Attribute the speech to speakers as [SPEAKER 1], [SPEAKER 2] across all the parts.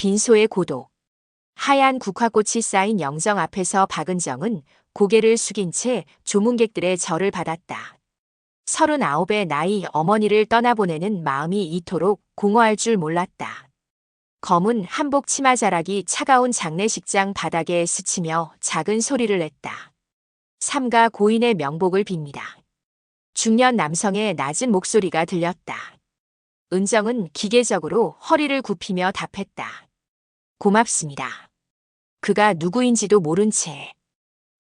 [SPEAKER 1] 빈소의 고독. 하얀 국화꽃이 쌓인 영정 앞에서 박은정은 고개를 숙인 채 조문객들의 절을 받았다. 39의 나이 어머니를 떠나보내는 마음이 이토록 공허할 줄 몰랐다. 검은 한복 치마자락이 차가운 장례식장 바닥에 스치며 작은 소리를 냈다. 삼가 고인의 명복을 빕니다. 중년 남성의 낮은 목소리가 들렸다. 은정은 기계적으로 허리를 굽히며 답했다. 고맙습니다. 그가 누구인지도 모른 채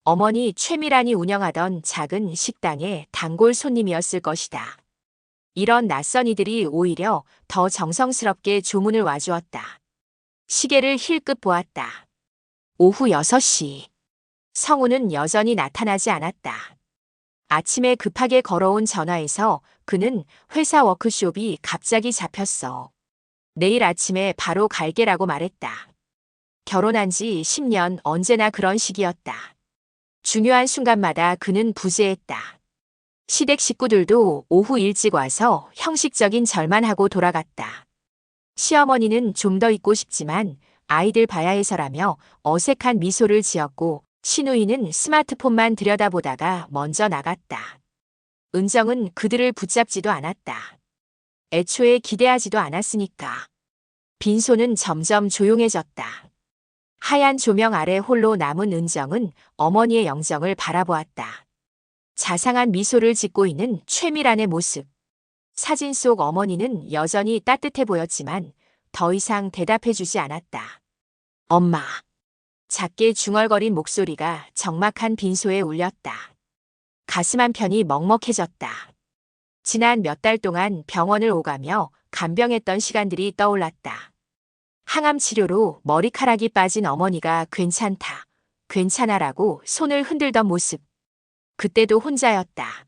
[SPEAKER 1] 어머니 최미란이 운영하던 작은 식당의 단골 손님이었을 것이다. 이런 낯선 이들이 오히려 더 정성스럽게 조문을 와주었다. 시계를 힐끗 보았다. 오후 6시. 성우는 여전히 나타나지 않았다. 아침에 급하게 걸어온 전화에서 그는 회사 워크숍이 갑자기 잡혔어. 내일 아침에 바로 갈게라고 말했다. 결혼한 지 10년 언제나 그런 시기였다. 중요한 순간마다 그는 부재했다. 시댁 식구들도 오후 일찍 와서 형식적인 절만 하고 돌아갔다. 시어머니는 좀 더 있고 싶지만 아이들 봐야 해서라며 어색한 미소를 지었고 시누이는 스마트폰만 들여다보다가 먼저 나갔다. 은정은 그들을 붙잡지도 않았다. 애초에 기대하지도 않았으니까. 빈소는 점점 조용해졌다. 하얀 조명 아래 홀로 남은 은정은 어머니의 영정을 바라보았다. 자상한 미소를 짓고 있는 최미란의 모습. 사진 속 어머니는 여전히 따뜻해 보였지만 더 이상 대답해주지 않았다. 엄마. 작게 중얼거린 목소리가 적막한 빈소에 울렸다. 가슴 한편이 먹먹해졌다. 지난 몇 달 동안 병원을 오가며 간병했던 시간들이 떠올랐다. 항암 치료로 머리카락이 빠진 어머니가 괜찮다, 괜찮아라고 손을 흔들던 모습. 그때도 혼자였다.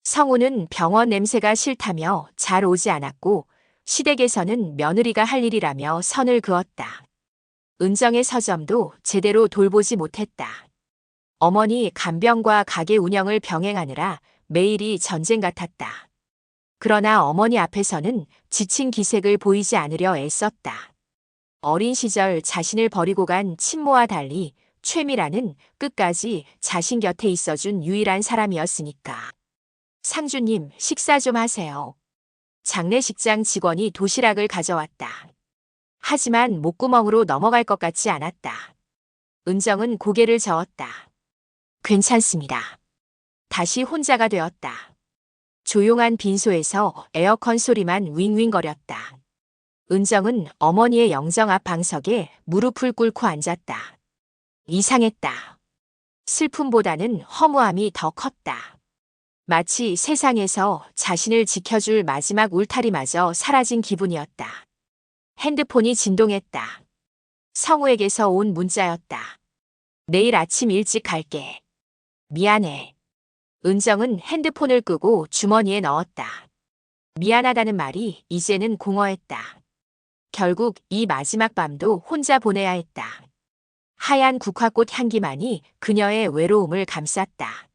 [SPEAKER 1] 성우는 병원 냄새가 싫다며 잘 오지 않았고 시댁에서는 며느리가 할 일이라며 선을 그었다. 은정의 서점도 제대로 돌보지 못했다. 어머니 간병과 가게 운영을 병행하느라 매일이 전쟁 같았다. 그러나 어머니 앞에서는 지친 기색을 보이지 않으려 애썼다. 어린 시절 자신을 버리고 간 친모와 달리 최미란은 끝까지 자신 곁에 있어준 유일한 사람이었으니까. 상주님, 식사 좀 하세요. 장례식장 직원이 도시락을 가져왔다. 하지만 목구멍으로 넘어갈 것 같지 않았다. 은정은 고개를 저었다. 괜찮습니다. 다시 혼자가 되었다. 조용한 빈소에서 에어컨 소리만 윙윙거렸다. 은정은 어머니의 영정 앞 방석에 무릎을 꿇고 앉았다. 이상했다. 슬픔보다는 허무함이 더 컸다. 마치 세상에서 자신을 지켜줄 마지막 울타리마저 사라진 기분이었다. 핸드폰이 진동했다. 성우에게서 온 문자였다. 내일 아침 일찍 갈게. 미안해. 은정은 핸드폰을 끄고 주머니에 넣었다. 미안하다는 말이 이제는 공허했다. 결국 이 마지막 밤도 혼자 보내야 했다. 하얀 국화꽃 향기만이 그녀의 외로움을 감쌌다.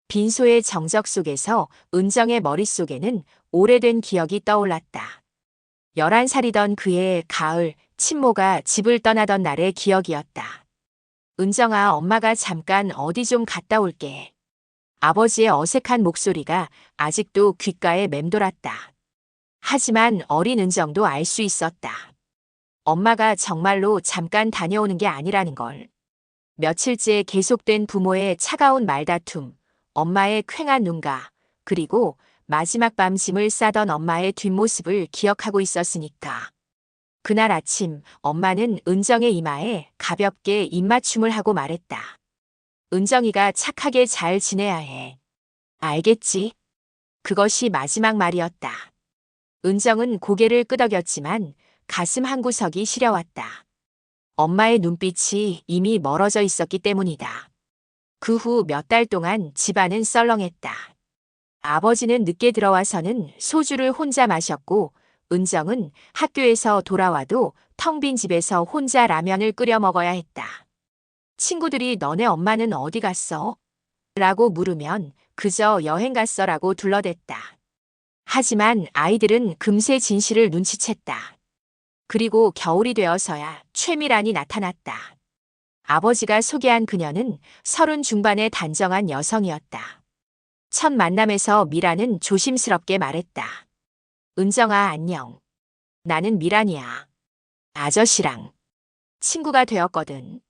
[SPEAKER 1] 빈소의 정적 속에서 은정의 머릿속에는 오래된 기억이 떠올랐다. 11살이던 그의 가을, 친모가 집을 떠나던 날의 기억이었다. 은정아, 엄마가 잠깐 어디 좀 갔다 올게. 아버지의 어색한 목소리가 아직도 귓가에 맴돌았다. 하지만 어린 은정도 알 수 있었다. 엄마가 정말로 잠깐 다녀오는 게 아니라는 걸. 며칠째 계속된 부모의 차가운 말다툼, 엄마의 퀭한 눈가, 그리고 마지막 밤 짐을 싸던 엄마의 뒷모습을 기억하고 있었으니까. 그날 아침 엄마는 은정의 이마에 가볍게 입맞춤을 하고 말했다. 은정이가 착하게 잘 지내야 해. 알겠지? 그것이 마지막 말이었다. 은정은 고개를 끄덕였지만 가슴 한구석이 시려왔다. 엄마의 눈빛이 이미 멀어져 있었기 때문이다. 그 후 몇 달 동안 집안은 썰렁했다. 아버지는 늦게 들어와서는 소주를 혼자 마셨고 은정은 학교에서 돌아와도 텅 빈 집에서 혼자 라면을 끓여 먹어야 했다. 친구들이 너네 엄마는 어디 갔어? 라고 물으면 그저 여행 갔어라고 둘러댔다. 하지만 아이들은 금세 진실을 눈치챘다. 그리고 겨울이 되어서야 최미란이 나타났다. 아버지가 소개한 그녀는 30 중반의 단정한 여성이었다. 첫 만남에서 미란은 조심스럽게 말했다. 은정아, 안녕. 나는 미란이야. 아저씨랑 친구가 되었거든.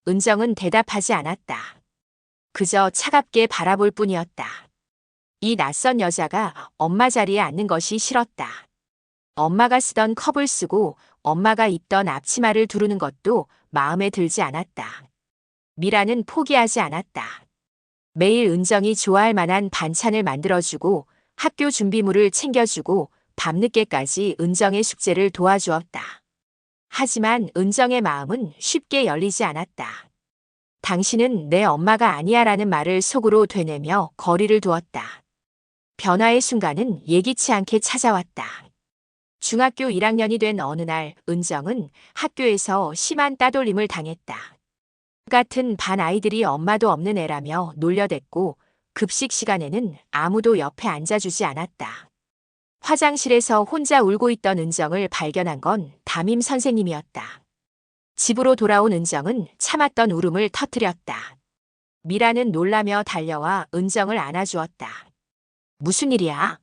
[SPEAKER 1] 은정은 대답하지 않았다. 그저 차갑게 바라볼 뿐이었다. 이 낯선 여자가 엄마 자리에 앉는 것이 싫었다. 엄마가 쓰던 컵을 쓰고 엄마가 입던 앞치마를 두르는 것도 마음에 들지 않았다. 미라는 포기하지 않았다. 매일 은정이 좋아할 만한 반찬을 만들어주고 학교 준비물을 챙겨주고 밤늦게까지 은정의 숙제를 도와주었다. 하지만 은정의 마음은 쉽게 열리지 않았다. 당신은 내 엄마가 아니야라는 말을 속으로 되뇌며 거리를 두었다. 변화의 순간은 예기치 않게 찾아왔다. 중학교 1학년이 된 어느 날 은정은 학교에서 심한 따돌림을 당했다. 같은 반 아이들이 엄마도 없는 애라며 놀려댔고 급식 시간에는 아무도 옆에 앉아주지 않았다. 화장실에서 혼자 울고 있던 은정을 발견한 건 담임 선생님이었다. 집으로 돌아온 은정은 참았던 울음을 터뜨렸다. 미라는 놀라며 달려와 은정을 안아주었다. 무슨 일이야?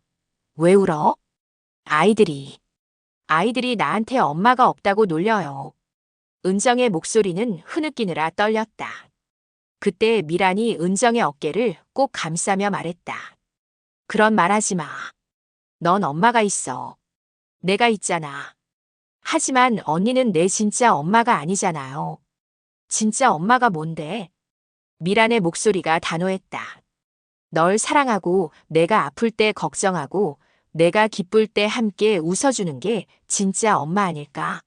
[SPEAKER 1] 왜 울어? 아이들이 나한테 엄마가 없다고 놀려요. 은정의 목소리는 흐느끼느라 떨렸다. 그때 미란이 은정의 어깨를 꼭 감싸며 말했다. 그런 말 하지 마. 넌 엄마가 있어. 내가 있잖아. 하지만 언니는 내 진짜 엄마가 아니잖아요. 진짜 엄마가 뭔데? 미란의 목소리가 단호했다. 널 사랑하고 내가 아플 때 걱정하고 내가 기쁠 때 함께 웃어주는 게 진짜 엄마 아닐까?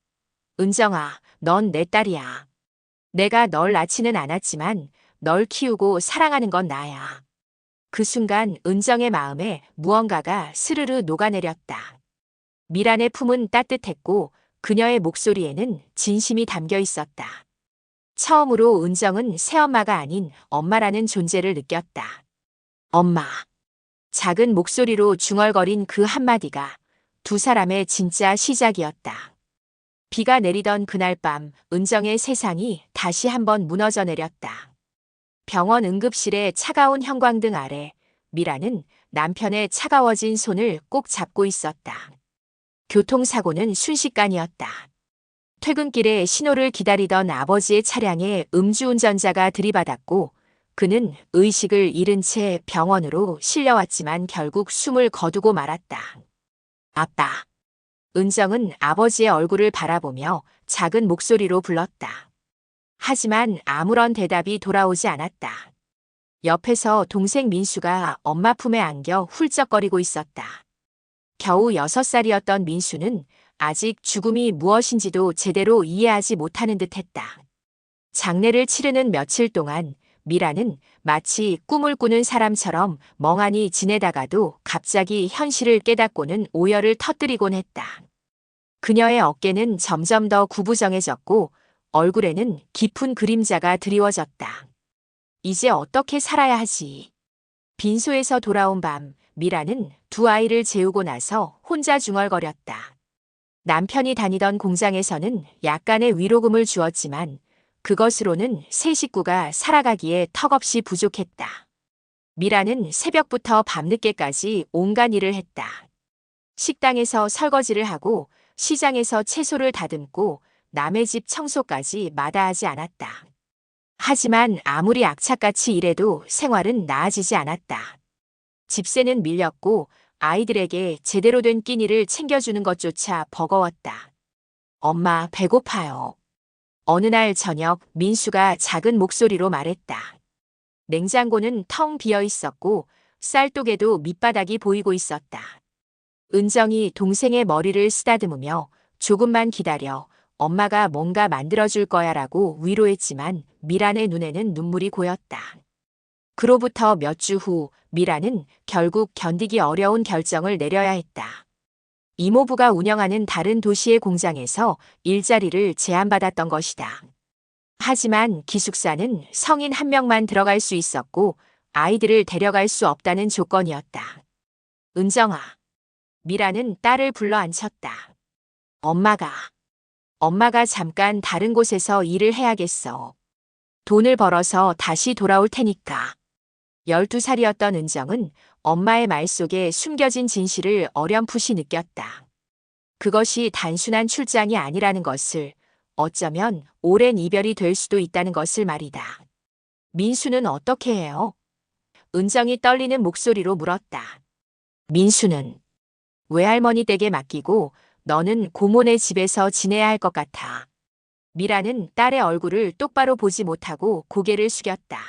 [SPEAKER 1] 은정아, 넌 내 딸이야. 내가 널 낳지는 않았지만 널 키우고 사랑하는 건 나야. 그 순간 은정의 마음에 무언가가 스르르 녹아내렸다. 미란의 품은 따뜻했고 그녀의 목소리에는 진심이 담겨 있었다. 처음으로 은정은 새엄마가 아닌 엄마라는 존재를 느꼈다. 엄마. 작은 목소리로 중얼거린 그 한마디가 두 사람의 진짜 시작이었다. 비가 내리던 그날 밤 은정의 세상이 다시 한번 무너져 내렸다. 병원 응급실의 차가운 형광등 아래 미라는 남편의 차가워진 손을 꼭 잡고 있었다. 교통사고는 순식간이었다. 퇴근길에 신호를 기다리던 아버지의 차량에 음주운전자가 들이받았고 그는 의식을 잃은 채 병원으로 실려왔지만 결국 숨을 거두고 말았다. 아빠. 은정은 아버지의 얼굴을 바라보며 작은 목소리로 불렀다. 하지만 아무런 대답이 돌아오지 않았다. 옆에서 동생 민수가 엄마 품에 안겨 훌쩍거리고 있었다. 겨우 6살이었던 민수는 아직 죽음이 무엇인지도 제대로 이해하지 못하는 듯했다. 장례를 치르는 며칠 동안 미라는 마치 꿈을 꾸는 사람처럼 멍하니 지내다가도 갑자기 현실을 깨닫고는 오열을 터뜨리곤 했다. 그녀의 어깨는 점점 더 구부정해졌고 얼굴에는 깊은 그림자가 드리워졌다. 이제 어떻게 살아야 하지? 빈소에서 돌아온 밤 미라는 두 아이를 재우고 나서 혼자 중얼거렸다. 남편이 다니던 공장에서는 약간의 위로금을 주었지만 그것으로는 세 식구가 살아가기에 턱없이 부족했다. 미라는 새벽부터 밤늦게까지 온갖 일을 했다. 식당에서 설거지를 하고 시장에서 채소를 다듬고 남의 집 청소까지 마다하지 않았다. 하지만 아무리 악착같이 일해도 생활은 나아지지 않았다. 집세는 밀렸고 아이들에게 제대로 된 끼니를 챙겨주는 것조차 버거웠다. 엄마, 배고파요. 어느 날 저녁 민수가 작은 목소리로 말했다. 냉장고는 텅 비어 있었고 쌀독에도 밑바닥이 보이고 있었다. 은정이 동생의 머리를 쓰다듬으며 조금만 기다려. 엄마가 뭔가 만들어줄 거야라고 위로했지만 미란의 눈에는 눈물이 고였다. 그로부터 몇 주 후 미란은 결국 견디기 어려운 결정을 내려야 했다. 이모부가 운영하는 다른 도시의 공장에서 일자리를 제안받았던 것이다. 하지만 기숙사는 성인 1명만 들어갈 수 있었고 아이들을 데려갈 수 없다는 조건이었다. 은정아. 미라는 딸을 불러 앉혔다. 엄마가 엄마가 잠깐 다른 곳에서 일을 해야겠어. 돈을 벌어서 다시 돌아올 테니까. 12살이었던 은정은 엄마의 말 속에 숨겨진 진실을 어렴풋이 느꼈다. 그것이 단순한 출장이 아니라는 것을, 어쩌면 오랜 이별이 될 수도 있다는 것을 말이다. 민수는 어떻게 해요? 은정이 떨리는 목소리로 물었다. 민수는 외할머니 댁에 맡기고 너는 고모네 집에서 지내야 할 것 같아. 미라는 딸의 얼굴을 똑바로 보지 못하고 고개를 숙였다.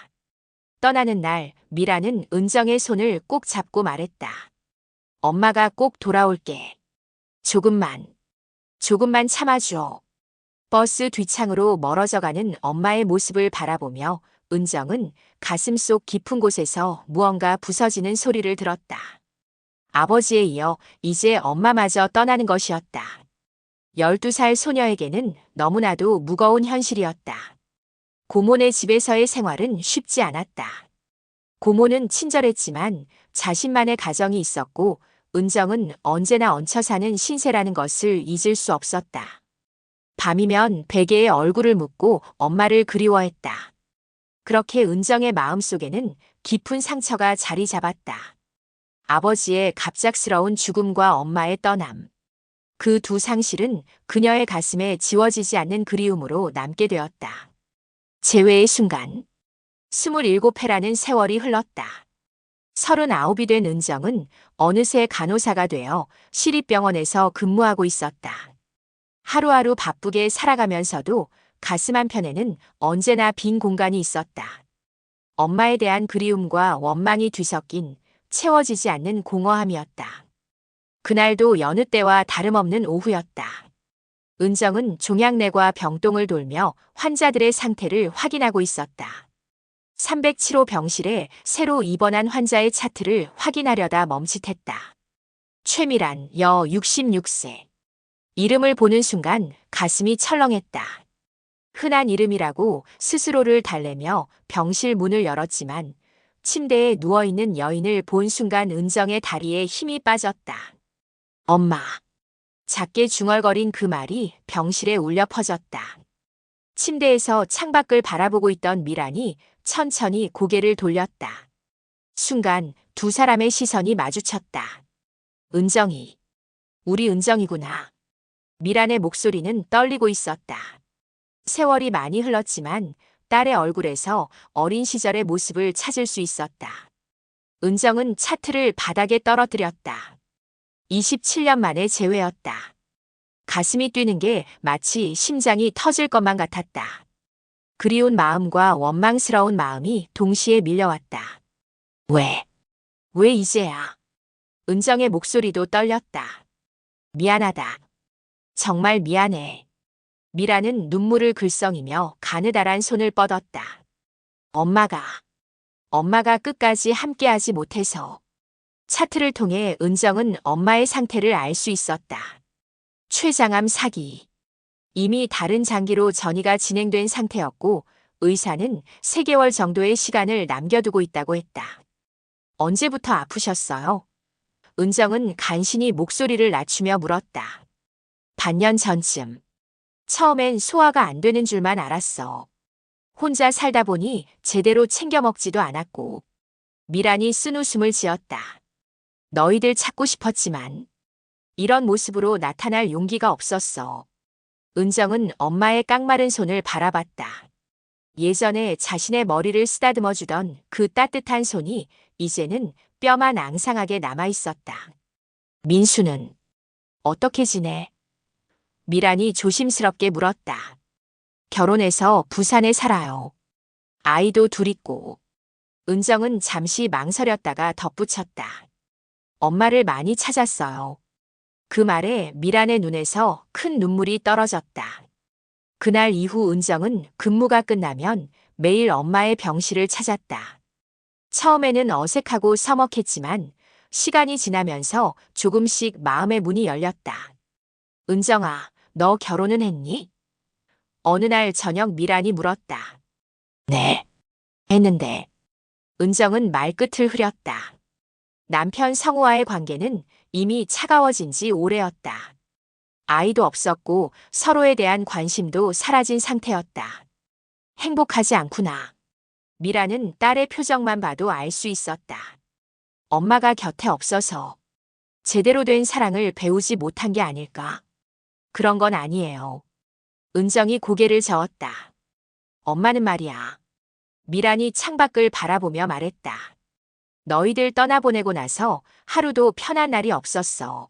[SPEAKER 1] 떠나는 날 미라는 은정의 손을 꼭 잡고 말했다. 엄마가 꼭 돌아올게. 조금만 참아줘. 버스 뒷창으로 멀어져가는 엄마의 모습을 바라보며 은정은 가슴속 깊은 곳에서 무언가 부서지는 소리를 들었다. 아버지에 이어 이제 엄마마저 떠나는 것이었다. 12살 소녀에게는 너무나도 무거운 현실이었다. 고모네 집에서의 생활은 쉽지 않았다. 고모는 친절했지만 자신만의 가정이 있었고 은정은 언제나 얹혀 사는 신세라는 것을 잊을 수 없었다. 밤이면 베개에 얼굴을 묻고 엄마를 그리워했다. 그렇게 은정의 마음속에는 깊은 상처가 자리 잡았다. 아버지의 갑작스러운 죽음과 엄마의 떠남. 그 두 상실은 그녀의 가슴에 지워지지 않는 그리움으로 남게 되었다. 재회의 순간. 27회라는 세월이 흘렀다. 39이 된 은정은 어느새 간호사가 되어 시립병원에서 근무하고 있었다. 하루하루 바쁘게 살아가면서도 가슴 한편에는 언제나 빈 공간이 있었다. 엄마에 대한 그리움과 원망이 뒤섞인 채워지지 않는 공허함이었다. 그날도 여느 때와 다름없는 오후였다. 은정은 종양내과 병동을 돌며 환자들의 상태를 확인하고 있었다. 307호 병실에 새로 입원한 환자의 차트를 확인하려다 멈칫했다. 최미란, 여 66세. 이름을 보는 순간 가슴이 철렁했다. 흔한 이름이라고 스스로를 달래며 병실 문을 열었지만 침대에 누워있는 여인을 본 순간 은정의 다리에 힘이 빠졌다. 엄마. 작게 중얼거린 그 말이 병실에 울려 퍼졌다. 침대에서 창밖을 바라보고 있던 미란이 천천히 고개를 돌렸다. 순간 두 사람의 시선이 마주쳤다. 은정이. 우리 은정이구나. 미란의 목소리는 떨리고 있었다. 세월이 많이 흘렀지만 딸의 얼굴에서 어린 시절의 모습을 찾을 수 있었다. 은정은 차트를 바닥에 떨어뜨렸다. 27년 만의 재회였다. 가슴이 뛰는 게 마치 심장이 터질 것만 같았다. 그리운 마음과 원망스러운 마음이 동시에 밀려왔다. 왜 이제야? 은정의 목소리도 떨렸다. 미안하다. 정말 미안해. 미라는 눈물을 글썽이며 가느다란 손을 뻗었다. 엄마가 끝까지 함께하지 못해서. 차트를 통해 은정은 엄마의 상태를 알 수 있었다. 췌장암 사기. 이미 다른 장기로 전이가 진행된 상태였고 의사는 3개월 정도의 시간을 남겨두고 있다고 했다. 언제부터 아프셨어요? 은정은 간신히 목소리를 낮추며 물었다. 반년 전쯤. 처음엔 소화가 안 되는 줄만 알았어. 혼자 살다 보니 제대로 챙겨 먹지도 않았고. 미란이 쓴웃음을 지었다. 너희들 찾고 싶었지만 이런 모습으로 나타날 용기가 없었어. 은정은 엄마의 깡마른 손을 바라봤다. 예전에 자신의 머리를 쓰다듬어 주던 그 따뜻한 손이 이제는 뼈만 앙상하게 남아있었다. 민수는 어떻게 지내? 미란이 조심스럽게 물었다. 결혼해서 부산에 살아요. 아이도 둘 있고. 은정은 잠시 망설였다가 덧붙였다. 엄마를 많이 찾았어요. 그 말에 미란의 눈에서 큰 눈물이 떨어졌다. 그날 이후 은정은 근무가 끝나면 매일 엄마의 병실을 찾았다. 처음에는 어색하고 서먹했지만 시간이 지나면서 조금씩 마음의 문이 열렸다. 은정아, 너 결혼은 했니? 어느 날 저녁 미란이 물었다. 네, 했는데. 은정은 말끝을 흐렸다. 남편 성우와의 관계는 이미 차가워진 지 오래였다. 아이도 없었고 서로에 대한 관심도 사라진 상태였다. 행복하지 않구나. 미라는 딸의 표정만 봐도 알 수 있었다. 엄마가 곁에 없어서 제대로 된 사랑을 배우지 못한 게 아닐까? 그런 건 아니에요. 은정이 고개를 저었다. 엄마는 말이야. 미란이 창밖을 바라보며 말했다. 너희들 떠나보내고 나서 하루도 편한 날이 없었어.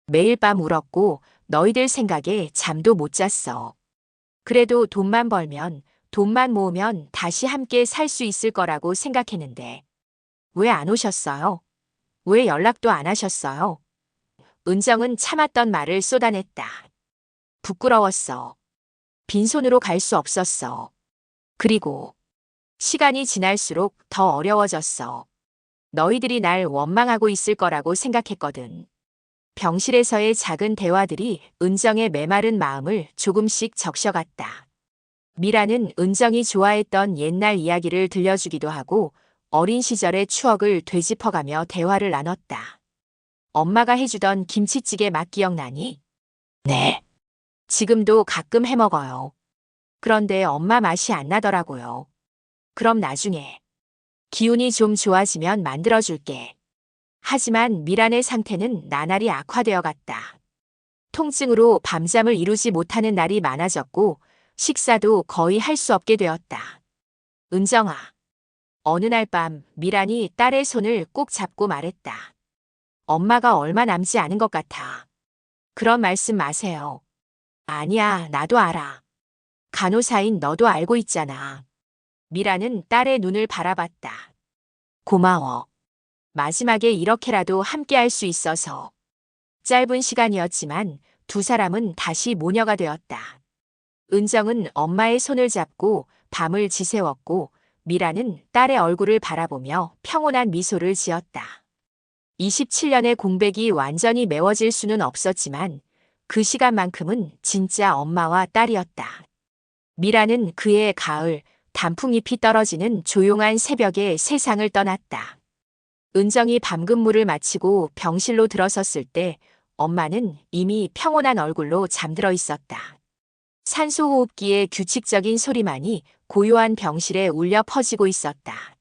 [SPEAKER 1] 매일 밤 울었고 너희들 생각에 잠도 못 잤어. 그래도 돈만 벌면, 돈만 모으면 다시 함께 살 수 있을 거라고 생각했는데 왜 안 오셨어요? 왜 연락도 안 하셨어요? 은정은 참았던 말을 쏟아냈다. 부끄러웠어. 빈손으로 갈 수 없었어. 그리고 시간이 지날수록 더 어려워졌어. 너희들이 날 원망하고 있을 거라고 생각했거든. 병실에서의 작은 대화들이 은정의 메마른 마음을 조금씩 적셔갔다. 미라는 은정이 좋아했던 옛날 이야기를 들려주기도 하고 어린 시절의 추억을 되짚어가며 대화를 나눴다. 엄마가 해주던 김치찌개 맛 기억나니? 네. 지금도 가끔 해먹어요. 그런데 엄마 맛이 안 나더라고요. 그럼 나중에 기운이 좀 좋아지면 만들어줄게. 하지만 미란의 상태는 나날이 악화되어 갔다. 통증으로 밤잠을 이루지 못하는 날이 많아졌고 식사도 거의 할 수 없게 되었다. 은정아. 어느 날 밤 미란이 딸의 손을 꼭 잡고 말했다. 엄마가 얼마 남지 않은 것 같아. 그런 말씀 마세요. 아니야, 나도 알아. 간호사인 너도 알고 있잖아. 미라는 딸의 눈을 바라봤다. 고마워. 마지막에 이렇게라도 함께 할 수 있어서. 짧은 시간이었지만 두 사람은 다시 모녀가 되었다. 은정은 엄마의 손을 잡고 밤을 지새웠고 미라는 딸의 얼굴을 바라보며 평온한 미소를 지었다. 27년의 공백이 완전히 메워질 수는 없었지만 그 시간만큼은 진짜 엄마와 딸이었다. 미라는 그해 가을 단풍잎이 떨어지는 조용한 새벽에 세상을 떠났다. 은정이 밤근무를 마치고 병실로 들어섰을 때 엄마는 이미 평온한 얼굴로 잠들어 있었다. 산소호흡기의 규칙적인 소리만이 고요한 병실에 울려 퍼지고 있었다.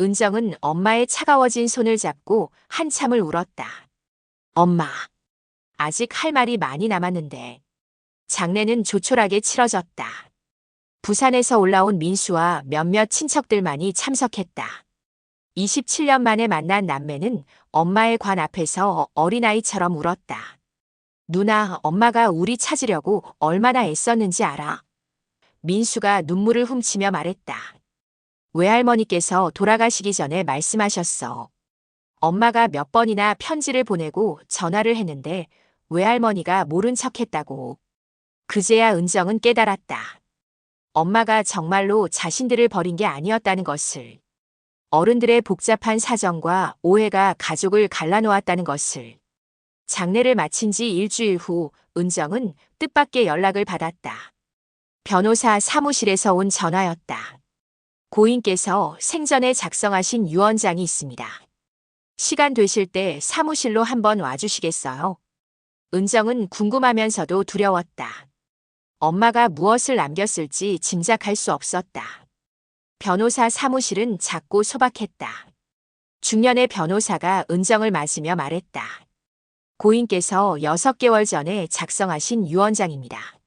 [SPEAKER 1] 은정은 엄마의 차가워진 손을 잡고 한참을 울었다. 엄마, 아직 할 말이 많이 남았는데. 장례는 조촐하게 치러졌다. 부산에서 올라온 민수와 몇몇 친척들만이 참석했다. 27년 만에 만난 남매는 엄마의 관 앞에서 어린아이처럼 울었다. 누나, 엄마가 우리 찾으려고 얼마나 애썼는지 알아? 민수가 눈물을 훔치며 말했다. 외할머니께서 돌아가시기 전에 말씀하셨어. 엄마가 몇 번이나 편지를 보내고 전화를 했는데 외할머니가 모른 척했다고. 그제야 은정은 깨달았다. 엄마가 정말로 자신들을 버린 게 아니었다는 것을. 어른들의 복잡한 사정과 오해가 가족을 갈라놓았다는 것을. 장례를 마친 지 일주일 후 은정은 뜻밖의 연락을 받았다. 변호사 사무실에서 온 전화였다. 고인께서 생전에 작성하신 유언장이 있습니다. 시간 되실 때 사무실로 한번 와주시겠어요? 은정은 궁금하면서도 두려웠다. 엄마가 무엇을 남겼을지 짐작할 수 없었다. 변호사 사무실은 작고 소박했다. 중년의 변호사가 은정을 맞으며 말했다. 고인께서 6개월 전에 작성하신 유언장입니다.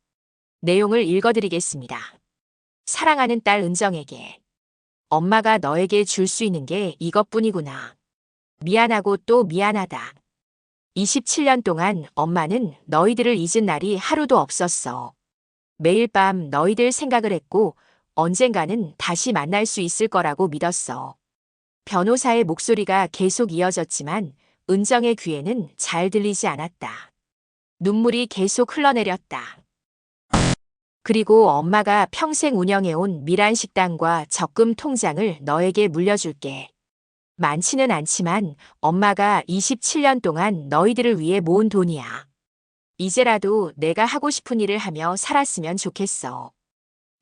[SPEAKER 1] 내용을 읽어드리겠습니다. 사랑하는 딸 은정에게. 엄마가 너에게 줄 수 있는 게 이것뿐이구나. 미안하고 또 미안하다. 27년 동안 엄마는 너희들을 잊은 날이 하루도 없었어. 매일 밤 너희들 생각을 했고 언젠가는 다시 만날 수 있을 거라고 믿었어. 변호사의 목소리가 계속 이어졌지만 은정의 귀에는 잘 들리지 않았다. 눈물이 계속 흘러내렸다. 그리고 엄마가 평생 운영해온 미란 식당과 적금 통장을 너에게 물려줄게. 많지는 않지만 엄마가 27년 동안 너희들을 위해 모은 돈이야. 이제라도 내가 하고 싶은 일을 하며 살았으면 좋겠어.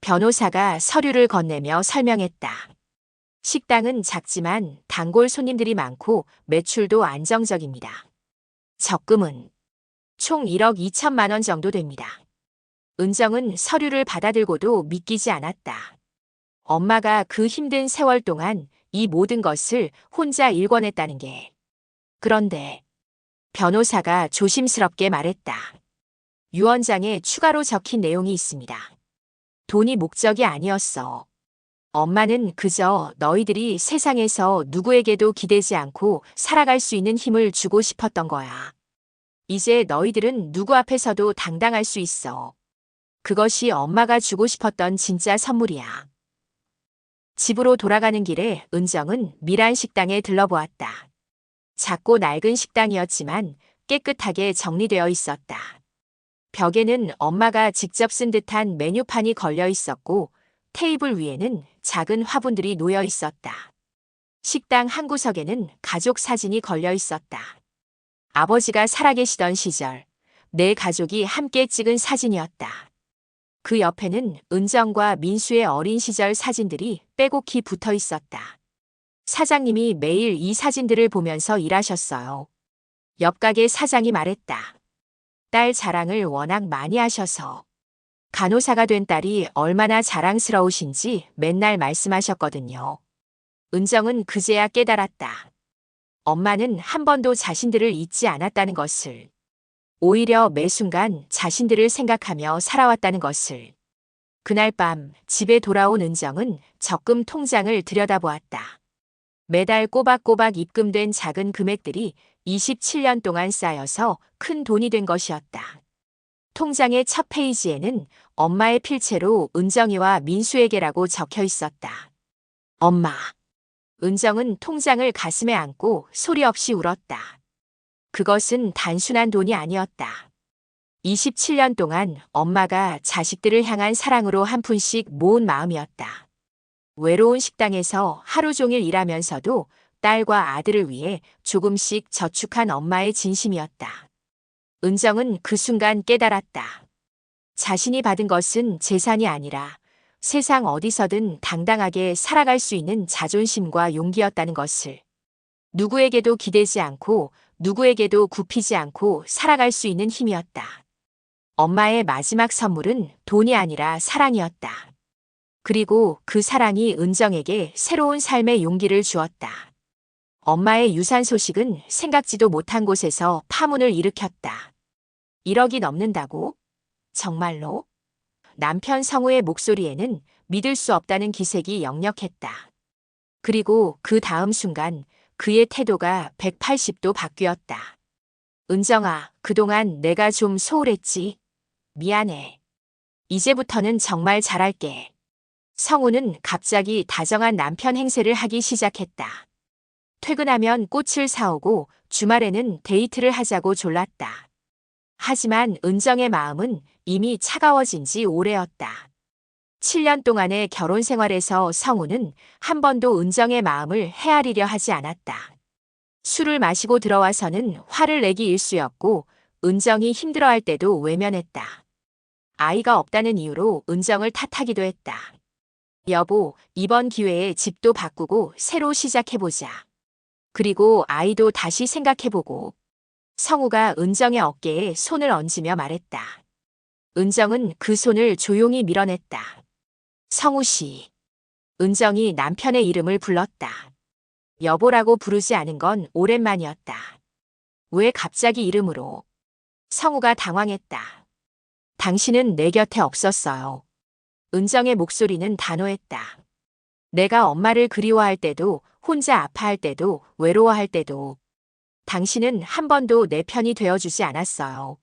[SPEAKER 1] 변호사가 서류를 건네며 설명했다. 식당은 작지만 단골 손님들이 많고 매출도 안정적입니다. 적금은 총 1억 2천만 원 정도 됩니다. 은정은 서류를 받아들고도 믿기지 않았다. 엄마가 그 힘든 세월 동안 이 모든 것을 혼자 일궈냈다는 게. 그런데 변호사가 조심스럽게 말했다. 유언장에 추가로 적힌 내용이 있습니다. 돈이 목적이 아니었어. 엄마는 그저 너희들이 세상에서 누구에게도 기대지 않고 살아갈 수 있는 힘을 주고 싶었던 거야. 이제 너희들은 누구 앞에서도 당당할 수 있어. 그것이 엄마가 주고 싶었던 진짜 선물이야. 집으로 돌아가는 길에 은정은 미란 식당에 들러보았다. 작고 낡은 식당이었지만 깨끗하게 정리되어 있었다. 벽에는 엄마가 직접 쓴 듯한 메뉴판이 걸려 있었고 테이블 위에는 작은 화분들이 놓여 있었다. 식당 한 구석에는 가족 사진이 걸려 있었다. 아버지가 살아계시던 시절 내 가족이 함께 찍은 사진이었다. 그 옆에는 은정과 민수의 어린 시절 사진들이 빼곡히 붙어 있었다. 사장님이 매일 이 사진들을 보면서 일하셨어요. 옆 가게 사장이 말했다. 딸 자랑을 워낙 많이 하셔서 간호사가 된 딸이 얼마나 자랑스러우신지 맨날 말씀하셨거든요. 은정은 그제야 깨달았다. 엄마는 한 번도 자신들을 잊지 않았다는 것을. 오히려 매 순간 자신들을 생각하며 살아왔다는 것을. 그날 밤 집에 돌아온 은정은 적금 통장을 들여다보았다. 매달 꼬박꼬박 입금된 작은 금액들이 27년 동안 쌓여서 큰 돈이 된 것이었다. 통장의 첫 페이지에는 엄마의 필체로 은정이와 민수에게라고 적혀 있었다. 엄마. 은정은 통장을 가슴에 안고 소리 없이 울었다. 그것은 단순한 돈이 아니었다. 27년 동안 엄마가 자식들을 향한 사랑으로 한 푼씩 모은 마음이었다. 외로운 식당에서 하루 종일 일하면서도 딸과 아들을 위해 조금씩 저축한 엄마의 진심이었다. 은정은 그 순간 깨달았다. 자신이 받은 것은 재산이 아니라 세상 어디서든 당당하게 살아갈 수 있는 자존심과 용기였다는 것을. 누구에게도 기대지 않고 누구에게도 굽히지 않고 살아갈 수 있는 힘이었다. 엄마의 마지막 선물은 돈이 아니라 사랑이었다. 그리고 그 사랑이 은정에게 새로운 삶의 용기를 주었다. 엄마의 유산 소식은 생각지도 못한 곳에서 파문을 일으켰다. 1억이 넘는다고? 정말로? 남편 성우의 목소리에는 믿을 수 없다는 기색이 역력했다. 그리고 그 다음 순간 그의 태도가 180도 바뀌었다. 은정아, 그동안 내가 좀 소홀했지. 미안해. 이제부터는 정말 잘할게. 성우는 갑자기 다정한 남편 행세를 하기 시작했다. 퇴근하면 꽃을 사오고 주말에는 데이트를 하자고 졸랐다. 하지만 은정의 마음은 이미 차가워진 지 오래였다. 7년 동안의 결혼 생활에서 성우는 한 번도 은정의 마음을 헤아리려 하지 않았다. 술을 마시고 들어와서는 화를 내기 일쑤였고 은정이 힘들어할 때도 외면했다. 아이가 없다는 이유로 은정을 탓하기도 했다. 여보, 이번 기회에 집도 바꾸고 새로 시작해보자. 그리고 아이도 다시 생각해보고. 성우가 은정의 어깨에 손을 얹으며 말했다. 은정은 그 손을 조용히 밀어냈다. 성우 씨. 은정이 남편의 이름을 불렀다. 여보라고 부르지 않은 건 오랜만이었다. 왜 갑자기 이름으로? 성우가 당황했다. 당신은 내 곁에 없었어요. 은정의 목소리는 단호했다. 내가 엄마를 그리워할 때도, 혼자 아파할 때도, 외로워할 때도 당신은 한 번도 내 편이 되어주지 않았어요.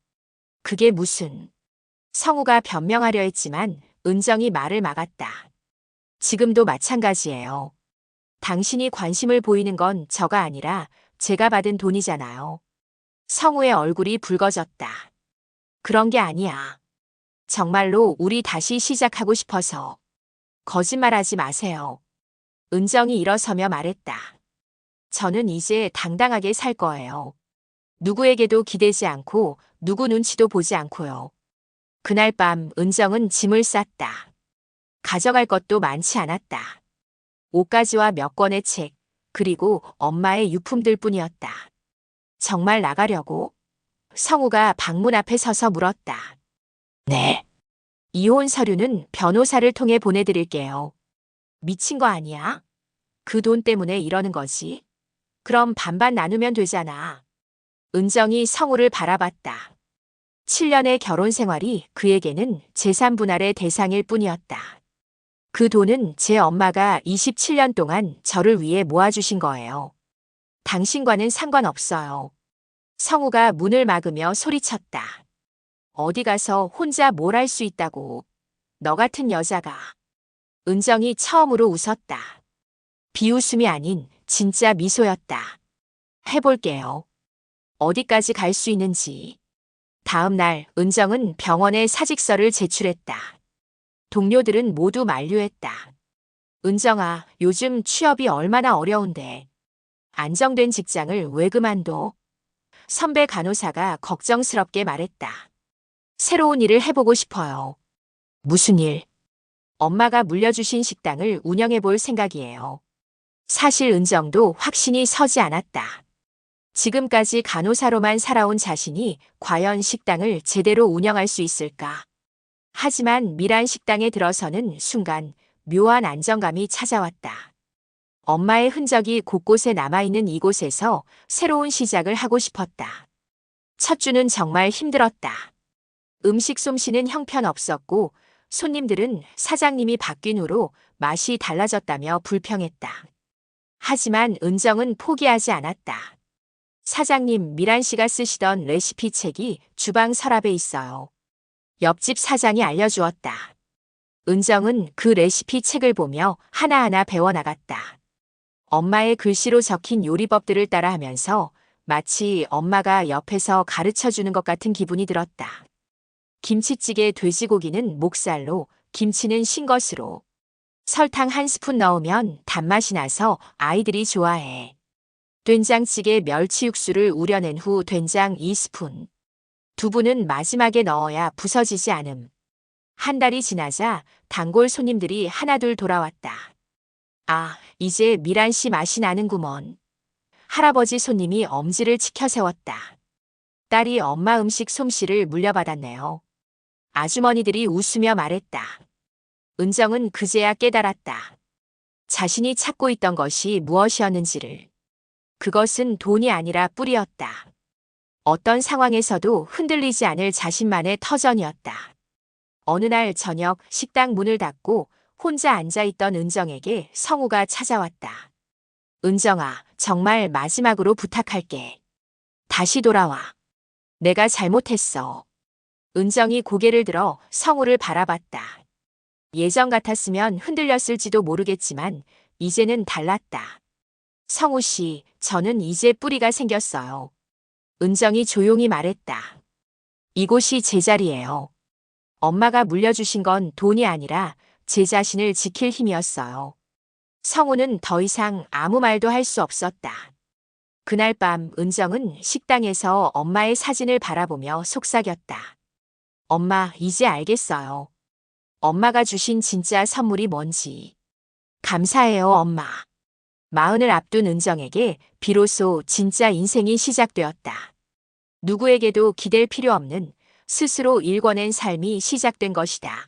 [SPEAKER 1] 그게 무슨... 성우가 변명하려 했지만 은정이 말을 막았다. 지금도 마찬가지예요. 당신이 관심을 보이는 건 저가 아니라 제가 받은 돈이잖아요. 성우의 얼굴이 붉어졌다. 그런 게 아니야. 정말로 우리 다시 시작하고 싶어서. 거짓말하지 마세요. 은정이 일어서며 말했다. 저는 이제 당당하게 살 거예요. 누구에게도 기대지 않고 누구 눈치도 보지 않고요. 그날 밤 은정은 짐을 쌌다. 가져갈 것도 많지 않았다. 옷가지와 몇 권의 책, 그리고 엄마의 유품들 뿐이었다. 정말 나가려고? 성우가 방문 앞에 서서 물었다. 네. 이혼 서류는 변호사를 통해 보내드릴게요. 미친 거 아니야? 그 돈 때문에 이러는 거지. 그럼 반반 나누면 되잖아. 은정이 성우를 바라봤다. 7년의 결혼 생활이 그에게는 재산 분할의 대상일 뿐이었다. 그 돈은 제 엄마가 27년 동안 저를 위해 모아주신 거예요. 당신과는 상관없어요. 성우가 문을 막으며 소리쳤다. 어디 가서 혼자 뭘 할 수 있다고. 너 같은 여자가. 은정이 처음으로 웃었다. 비웃음이 아닌 진짜 미소였다. 해볼게요. 어디까지 갈 수 있는지. 다음 날 은정은 병원에 사직서를 제출했다. 동료들은 모두 만류했다. 은정아, 요즘 취업이 얼마나 어려운데. 안정된 직장을 왜 그만둬? 선배 간호사가 걱정스럽게 말했다. 새로운 일을 해보고 싶어요. 무슨 일? 엄마가 물려주신 식당을 운영해 볼 생각이에요. 사실 은정도 확신이 서지 않았다. 지금까지 간호사로만 살아온 자신이 과연 식당을 제대로 운영할 수 있을까? 하지만 미란 식당에 들어서는 순간 묘한 안정감이 찾아왔다. 엄마의 흔적이 곳곳에 남아있는 이곳에서 새로운 시작을 하고 싶었다. 첫 주는 정말 힘들었다. 음식 솜씨는 형편없었고 손님들은 사장님이 바뀐 후로 맛이 달라졌다며 불평했다. 하지만 은정은 포기하지 않았다. 사장님, 미란 씨가 쓰시던 레시피 책이 주방 서랍에 있어요. 옆집 사장이 알려주었다. 은정은 그 레시피 책을 보며 하나하나 배워나갔다. 엄마의 글씨로 적힌 요리법들을 따라하면서 마치 엄마가 옆에서 가르쳐주는 것 같은 기분이 들었다. 김치찌개 돼지고기는 목살로, 김치는 싱것으로. 설탕 1스푼 넣으면 단맛이 나서 아이들이 좋아해. 된장찌개 멸치 육수를 우려낸 후 된장 2스푼. 두부는 마지막에 넣어야 부서지지 않음. 한 달이 지나자 단골 손님들이 하나둘 돌아왔다. 아, 이제 미란 씨 맛이 나는구먼. 할아버지 손님이 엄지를 치켜 세웠다. 딸이 엄마 음식 솜씨를 물려받았네요. 아주머니들이 웃으며 말했다. 은정은 그제야 깨달았다. 자신이 찾고 있던 것이 무엇이었는지를. 그것은 돈이 아니라 뿌리였다. 어떤 상황에서도 흔들리지 않을 자신만의 터전이었다. 어느 날 저녁 식당 문을 닫고 혼자 앉아있던 은정에게 성우가 찾아왔다. 은정아, 정말 마지막으로 부탁할게. 다시 돌아와. 내가 잘못했어. 은정이 고개를 들어 성우를 바라봤다. 예전 같았으면 흔들렸을지도 모르겠지만 이제는 달랐다. 성우 씨, 저는 이제 뿌리가 생겼어요. 은정이 조용히 말했다. 이곳이 제 자리예요. 엄마가 물려주신 건 돈이 아니라 제 자신을 지킬 힘이었어요. 성우는 더 이상 아무 말도 할 수 없었다. 그날 밤 은정은 식당에서 엄마의 사진을 바라보며 속삭였다. 엄마, 이제 알겠어요. 엄마가 주신 진짜 선물이 뭔지. 감사해요, 엄마. 마흔을 앞둔 은정에게 비로소 진짜 인생이 시작되었다. 누구에게도 기댈 필요 없는 스스로 일궈낸 삶이 시작된 것이다.